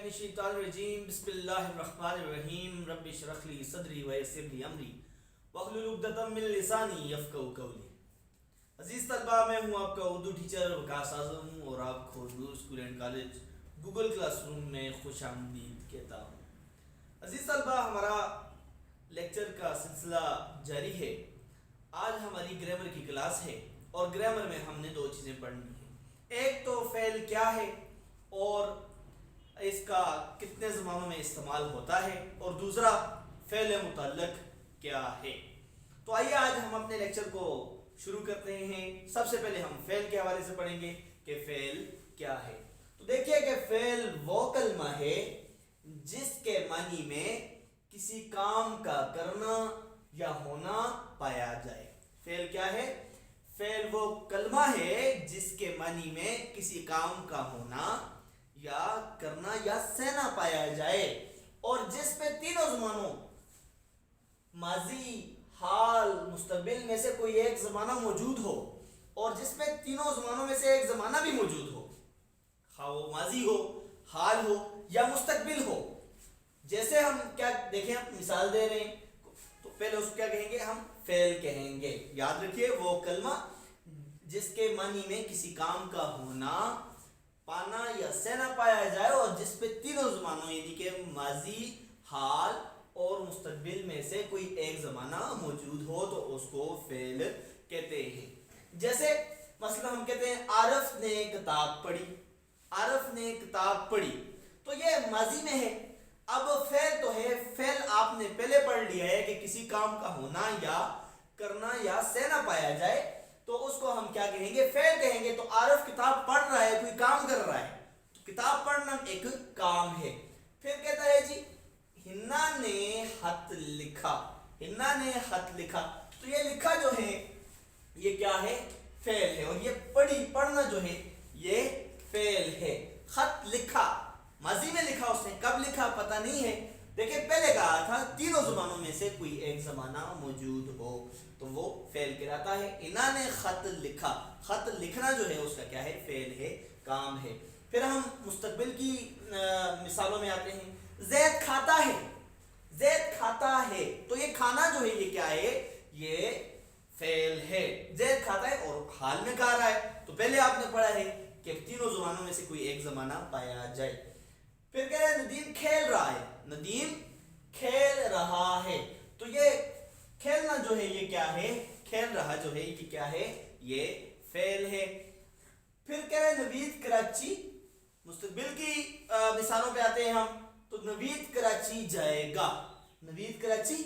من الشیطان الرجیم بسم اللہ الرحمن الرحیم رب اشرح لی صدری ویسر لی امری واحلل عقدۃ من لسانی یفقہوا قولی۔ عزیز طلبہ، میں ہوں آپ کا اردو ٹیچر وقاص اعظم اور آپ کو Urdu school and college Google class room میں خوش آمدید کہتا ہوں۔ عزیز طلبہ، ہمارا لیکچر کا سلسلہ جاری ہے۔ آج ہماری گرامر کی کلاس ہے اور گرامر میں ہم نے دو چیزیں پڑھنی ہیں۔ ایک تو فعل کیا ہے اور اس کا کتنے زمانوں میں استعمال ہوتا ہے، اور دوسرا فعل متعلق کیا ہے۔ تو آئیے آج ہم اپنے لیکچر کو شروع کرتے ہیں۔ سب سے پہلے ہم فعل کے حوالے سے پڑھیں گے کہ فعل کیا ہے۔ تو دیکھیے کہ فعل وہ کلمہ ہے جس کے معنی میں کسی کام کا کرنا یا ہونا پایا جائے۔ فعل کیا ہے؟ فعل وہ کلمہ ہے جس کے معنی میں کسی کام کا ہونا یا کرنا یا سہنا پایا جائے، اور جس پہ تینوں زمانوں ماضی، حال، مستقبل میں سے کوئی ایک زمانہ موجود ہو، اور جس میں تینوں زمانوں میں سے ایک زمانہ بھی موجود ہو، خواہ وہ ماضی ہو، حال ہو یا مستقبل ہو۔ جیسے ہم کیا دیکھیں، ہم مثال دے رہے ہیں، تو پہلے اس کو کیا کہیں گے؟ ہم فعل کہیں گے۔ یاد رکھیے، وہ کلمہ جس کے معنی میں کسی کام کا ہونا، پانا یا سہنا پایا جائے، اور جس پہ تینوں زمانوں یعنی کہ ماضی، حال اور مستقبل میں سے کوئی ایک زمانہ موجود ہو، تو اس کو فعل کہتے ہیں۔ جیسے مثلا ہم کہتے ہیں عارف نے کتاب پڑھی، عارف نے کتاب پڑھی، تو یہ ماضی میں ہے۔ اب فعل تو ہے، فعل آپ نے پہلے پڑھ لیا ہے کہ کسی کام کا ہونا یا کرنا یا سہنا پایا جائے، تو اس کو ہم کیا کہیں گے؟ فعل کہیں گے۔ تو عارف کتاب پڑھ رہا ہے، کوئی کام کر رہا ہے، تو کتاب پڑھنا ایک کام ہے۔ پھر کہتا ہے جی ہنا نے خط لکھا، ہنا نے خط لکھا، تو یہ لکھا جو ہے یہ کیا ہے؟ فعل ہے، اور یہ پڑھی، پڑھنا جو ہے یہ فعل ہے۔ خط لکھا، ماضی میں لکھا، اس نے کب لکھا پتہ نہیں ہے۔ دیکھیں پہلے کہا تھا تینوں زمانوں میں سے کوئی ایک زمانہ موجود ہو، تو وہ فعل کہلاتا ہے۔ انہاں نے خط لکھا، خط لکھنا جو ہے اس کا کیا ہے؟ فعل ہے، کام ہے۔ پھر ہم مستقبل کی مثالوں میں آتے ہیں۔ زید کھاتا ہے، زید کھاتا ہے، تو یہ کھانا جو ہے یہ کیا ہے؟ یہ فعل ہے۔ زید کھاتا ہے اور حال میں کہا رہا ہے، تو پہلے آپ نے پڑھا ہے کہ تینوں زمانوں میں سے کوئی ایک زمانہ پایا جائے۔ پھر کہہ رہے ہیں ندیم کھیل رہا ہے، ندیم کھیل رہا ہے، تو یہ کھیلنا جو ہے یہ کیا ہے؟ کھیل رہا جو ہے یہ کیا ہے؟ یہ فعل ہے۔ پھر کہہ رہے ہیں نوید کراچی، مستقبل کی مثالوں پہ آتے ہیں ہم، تو نوید کراچی جائے گا، نوید کراچی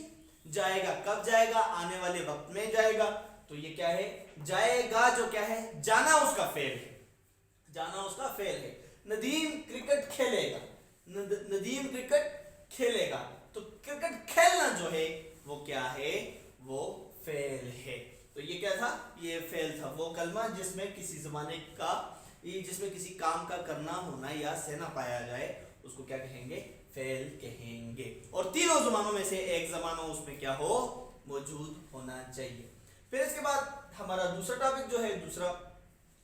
جائے گا، کب جائے گا؟ آنے والے وقت میں جائے گا، تو یہ کیا ہے؟ جائے گا جو کیا ہے؟ جانا اس کا فعل ہے، جانا اس کا فعل ہے۔ ندیم کرکٹ کھیلے گا، ندیم کرکٹ کھیلے گا، تو کرکٹ کھیلنا جو ہے وہ کیا ہے؟ وہ فعل ہے۔ تو یہ کیا تھا؟ یہ فعل تھا، وہ کلمہ جس میں کسی زمانے کا، جس میں کسی کام کا کرنا، ہونا یا سہنا پایا جائے، اس کو کیا کہیں گے؟ فعل کہیں گے، اور تینوں زمانوں میں سے ایک زمانہ اس میں کیا ہو؟ موجود ہونا چاہیے۔ پھر اس کے بعد ہمارا دوسرا ٹاپک جو ہے، دوسرا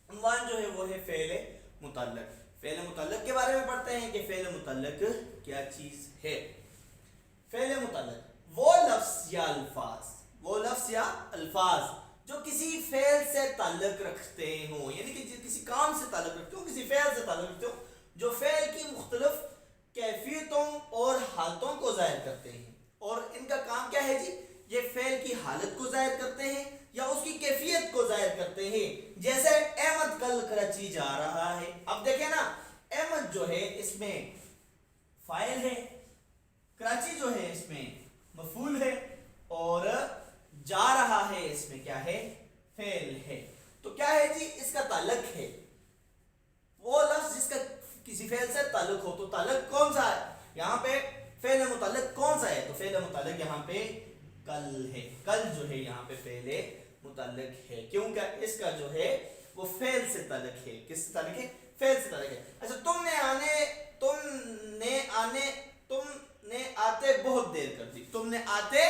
عنوان جو ہے وہ ہے فعل متعلق۔ فعل متعلق کے بارے میں پڑھتے ہیں کہ فعل متعلق کیا چیز ہے۔ فعل متعلق وہ لفظ یا الفاظ، وہ لفظ یا الفاظ جو کسی فعل سے تعلق رکھتے ہوں، یعنی کہ کسی کام سے تعلق رکھتے ہوں، کسی فعل سے تعلق رکھتے ہوں، جو فعل کی مختلف کیفیتوں اور حالتوں کو ظاہر کرتے ہیں۔ اور ان کا کام کیا ہے جی؟ یہ فعل کی حالت کو ظاہر کرتے ہیں یا اس کی کیفیت کو ظاہر کرتے ہیں۔ جیسے احمد کل کراچی جا رہا ہے، اب دیکھیں نا، احمد جو ہے اس میں فاعل ہے، کراچی جو ہے اس میں مفعول ہے، اور جا رہا ہے اس میں کیا ہے؟ فعل ہے۔ تو کیا ہے جی؟ اس کا تعلق ہے، وہ لفظ جس کا کسی فعل سے تعلق ہو، تو تعلق کون سا ہے یہاں پہ؟ فعل متعلق کون سا ہے؟ تو فعل متعلق یہاں پہ کل ہے، کل جو ہے یہاں پہ فعل متعلق ہے، کیونکہ اس کا جو ہے وہ فعل سے تعلق ہے۔ کس سے تعلق ہے؟ فعل سے تعلق ہے۔ اچھا، تم نے آتے بہت دیر کر دی، تم نے آتے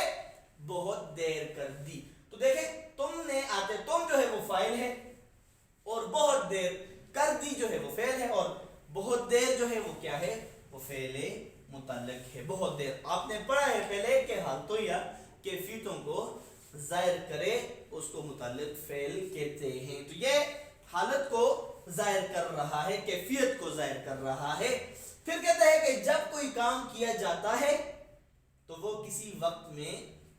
بہت دیر کر دی، تو دیکھیں تم نے آتے، تم جو ہے وہ فاعل ہے، اور بہت دیر کر دی جو ہے وہ فعل ہے، اور بہت دیر جو ہے وہ کیا ہے؟ وہ فعل متعلق ہے. بہت دیر آپ نے پڑھا ہے پہلے کہ حالتوں یا کیفیتوں کو ظاہر کرے اس کو متعلق فعل کہتے ہیں. تو یہ حالت کو ظاہر کر رہا ہے, کیفیت کو ظاہر کر رہا ہے. پھر کہتا ہے کہ جب کوئی کام کیا جاتا ہے تو وہ کسی وقت میں,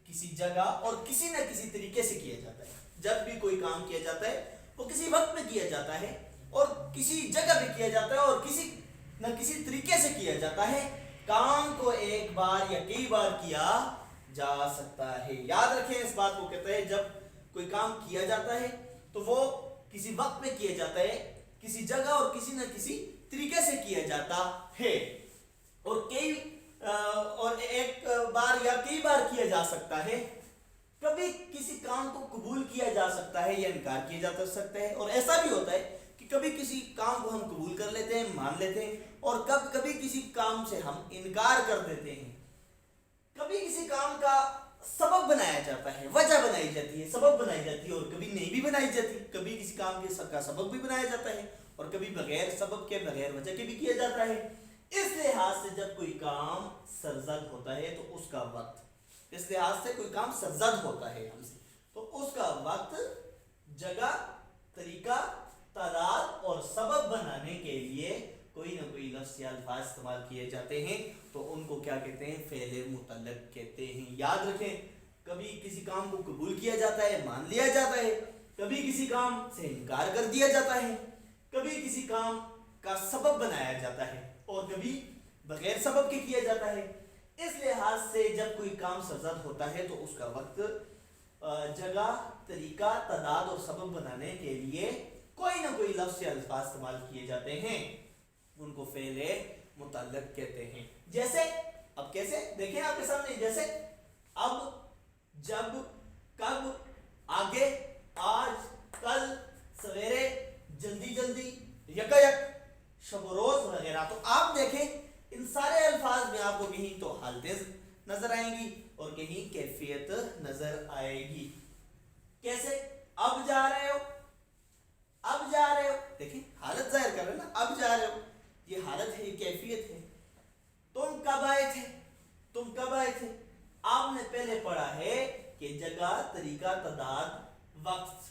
کسی جگہ اور کسی نہ کسی طریقے سے کیا جاتا ہے. جب بھی کوئی کام کیا جاتا ہے وہ کسی وقت میں کیا جاتا ہے اور کسی جگہ پہ کیا جاتا ہے اور کسی نہ کسی طریقے سے کیا جاتا ہے. کام کو ایک بار یا کئی بار کیا جا سکتا ہے. یاد رکھیں اس بات کو. کہتا ہے جب کوئی کام کیا جاتا ہے تو وہ کسی وقت میں کیا جاتا ہے, کسی جگہ اور کسی نہ کسی طریقے سے کیا جاتا ہے, اور ایک بار یا کئی بار کیا جا سکتا ہے. کبھی کسی کام کو قبول کیا جا سکتا ہے یا انکار کیا جا سکتا ہے. اور ایسا بھی ہوتا ہے کہ کبھی کسی کام کو ہم قبول کر لیتے ہیں, مان لیتے ہیں, اور کبھی کسی کام سے ہم انکار کر دیتے ہیں. کبھی کسی کام کا سبب بنایا جاتا ہے, وجہ بنائی جاتی ہے, سبب بنائی جاتی ہے, اور کبھی نہیں بھی بنائی جاتی. کبھی کسی کام کے کا سبب بھی بنایا جاتا ہے اور کبھی بغیر سبب کے, بغیر وجہ کے بھی کیا جاتا ہے. اس لحاظ سے جب کوئی کام سرزد ہوتا ہے تو اس کا وقت, اس لحاظ سے کوئی کام سرزد ہوتا ہے ہم سے تو اس کا وقت, جگہ, طریقہ, تعداد اور سبب بنانے کے لیے کوئی نہ کوئی لفظ یا الفاظ استعمال کیے جاتے ہیں. تو ان کو کیا کہتے ہیں؟ فعل متعلق کہتے ہیں. یاد رکھیں کبھی کسی کام کو قبول کیا جاتا ہے, مان لیا جاتا ہے, کبھی کسی کام سے انکار کر دیا جاتا ہے, کبھی کسی کام کا سبب بنایا جاتا ہے اور کبھی بغیر سبب کے کیا جاتا ہے. اس لحاظ سے جب کوئی کام سرزد ہوتا ہے تو اس کا وقت, جگہ, طریقہ, تعداد اور سبب بنانے کے لیے کوئی نہ کوئی لفظ یا الفاظ استعمال کیے جاتے ہیں. ان کو فعل متعلق کہتے ہیں. جیسے اب کیسے دیکھیں آپ کے سامنے, جیسے اب, جب, کب, آگے, آج, کل, سویرے, جلدی جلدی, یکایک, شب و روز وغیرہ. تو آپ دیکھیں ان سارے الفاظ میں آپ کو کہیں تو حالتیں نظر آئیں گی اور کہیں کیفیت نظر آئے گی. کیسے؟ اب جا رہے ہو, اب جا رہے ہو, دیکھیں حالت ظاہر کر رہے ہیں نا, اب جا رہے ہو, یہ حالت ہے, یہ کیفیت ہے. تم کب آئے تھے, تم کب آئے تھے. آپ نے پہلے پڑھا ہے کہ جگہ, طریقہ, تعداد, وقت.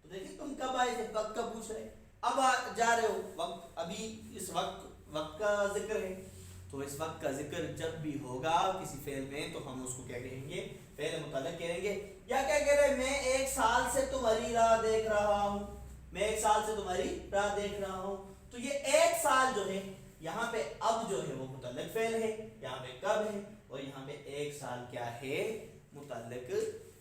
تو دیکھیں تم کب آئے تھے, وقت کا پوچھ رہے. اب جا رہے ہو, وقت, ابھی اس وقت کا ذکر ہے. تو اس وقت کا ذکر جب بھی ہوگا کسی فعل میں تو ہم اس کو کیا کہیں گے؟ فعل متعلق کہیں گے. یا کیا کہہ رہے ہیں؟ میں ایک سال سے تمہاری راہ دیکھ رہا ہوں, میں ایک سال سے تمہاری راہ دیکھ رہا ہوں. تو یہ ایک سال جو ہے یہاں پہ اب جو ہے وہ متعلق فعل ہے, یہاں پہ کب ہے, اور یہاں پہ ایک سال کیا ہے؟ متعلق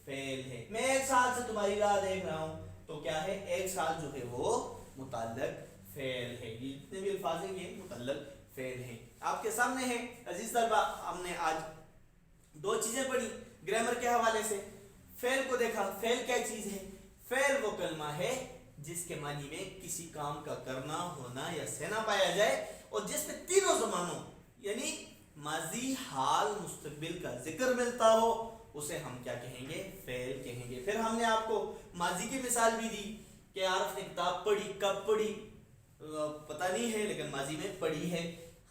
فعل ہے. میں ایک سال سے تمہاری راہ دیکھ رہا ہوں تو کیا ہے؟ ایک سال جو ہے وہ متعلق فعل ہے. یہ جتنے بھی الفاظ ہیں یہ متعلق فعل ہیں. آپ کے سامنے ہے عزیز طلبہ, ہم نے آج دو چیزیں پڑھی گرامر کے حوالے سے. فعل کو دیکھا, فعل کیا چیز ہے؟ فعل وہ کلمہ ہے جس کے معنی میں کسی کام کا کرنا, ہونا یا سہنا پایا جائے اور جس میں تینوں زمانوں یعنی ماضی, حال, مستقبل کا ذکر ملتا ہو, اسے ہم کیا کہیں گے؟ فعل کہیں گے. پھر ہم نے آپ کو ماضی کی مثال بھی دی کہ عارف نے کتاب پڑھی, کب پڑھی پتہ نہیں ہے لیکن ماضی میں پڑھی ہے.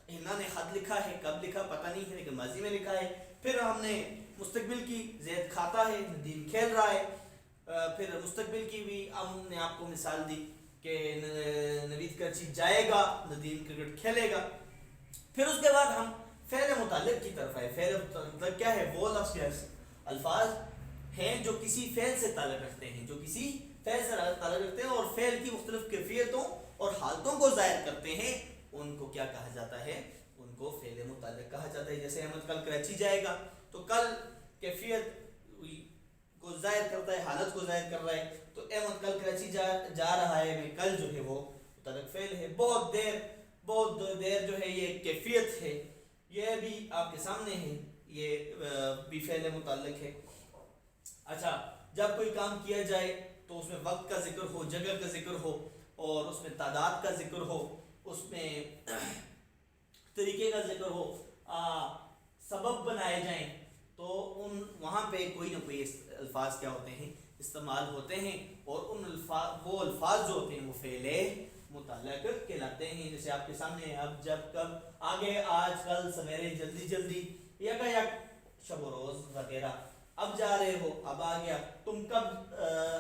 ہنا نے خط لکھا ہے, کب لکھا پتہ نہیں ہے لیکن ماضی میں لکھا ہے. پھر ہم نے مستقبل کی, زید کھاتا ہے, ندیم کھیل رہا ہے. پھر مستقبل کی بھی ہم نے آپ کو مثال دی کہ نوید کراچی جائے گا, ندیم کرکٹ کھیلے گا. پھر اس کے بعد ہم فعل متعلق کی طرف آئے. فعل متعلق کیا ہے؟ وہ لفظ یا الفاظ ہیں جو کسی فعل سے تعلق رکھتے ہیں, جو کسی فعل سے تعلق رکھتے ہیں اور فعل کی مختلف کیفیتوں اور حالتوں کو ظاہر کرتے ہیں. ان کو کیا کہا جاتا ہے؟ ان کو فعل متعلق کہا جاتا ہے. جیسے احمد کل کراچی جائے گا تو کل کیفیت کو ظاہر کرتا ہے, حالت کو ظاہر کر رہا ہے. تو احمد کل کراچی جا رہا ہے میں کل جو ہے وہ متعلق فعل ہے. بہت دیر جو ہے یہ کیفیت ہے, یہ بھی آپ کے سامنے ہے, یہ بھی فعل متعلق ہے. اچھا, جب کوئی کام کیا جائے تو اس میں وقت کا ذکر ہو, جگہ کا ذکر ہو, اور اس میں تعداد کا ذکر ہو, اس میں طریقے کا ذکر ہو, سبب بنائے جائیں تو وہاں پہ کوئی نہ کوئی الفاظ کیا ہوتے ہیں؟ استعمال ہوتے ہیں. اور وہ الفاظ جو ہوتے ہیں وہ فعل متعلق کہلاتے ہیں. جیسے آپ کے سامنے اب جب کب آگے آج کل سویرے جلدی جلدی یک شب و روز وغیرہ. اب جا رہے ہو اب آ گیا. تم کب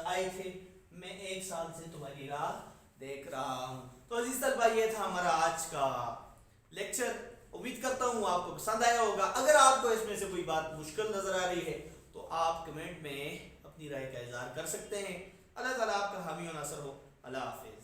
آئے تھے؟ میں 1 سال سے تمہاری راہ دیکھ رہا ہوں. تو عزیز طلبہ یہ تھا ہمارا آج کا لیکچر. امید کرتا ہوں آپ کو پسند آیا ہوگا. اگر آپ کو اس میں سے کوئی بات مشکل نظر آ رہی ہے تو آپ کمنٹ میں اپنی رائے کا اظہار کر سکتے ہیں. اللہ تعالیٰ آپ کا حامی و ناصر ہو. اللہ حافظ.